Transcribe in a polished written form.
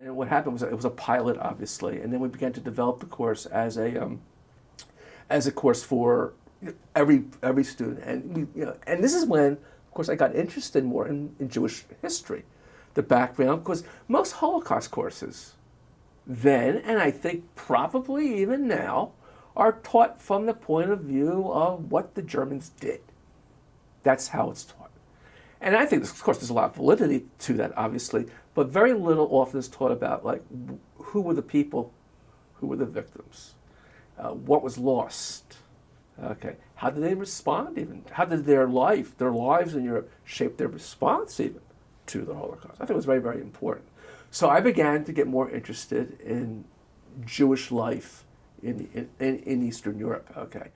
And what happened was it was a pilot, obviously, and then we began to develop the course as a course for every student. And and this is when, of course, I got interested more in Jewish history, the background, because most Holocaust courses then, and I think probably even now, are taught from the point of view of what the Germans did. That's how it's taught. And I think, of course, there's a lot of validity to that, obviously, but very little often is taught about, like, who were the people, who were the victims, what was lost, okay, how did they respond even, how did their lives in Europe shape their response even to the Holocaust. I think it was very, very important. So I began to get more interested in Jewish life in Eastern Europe, okay.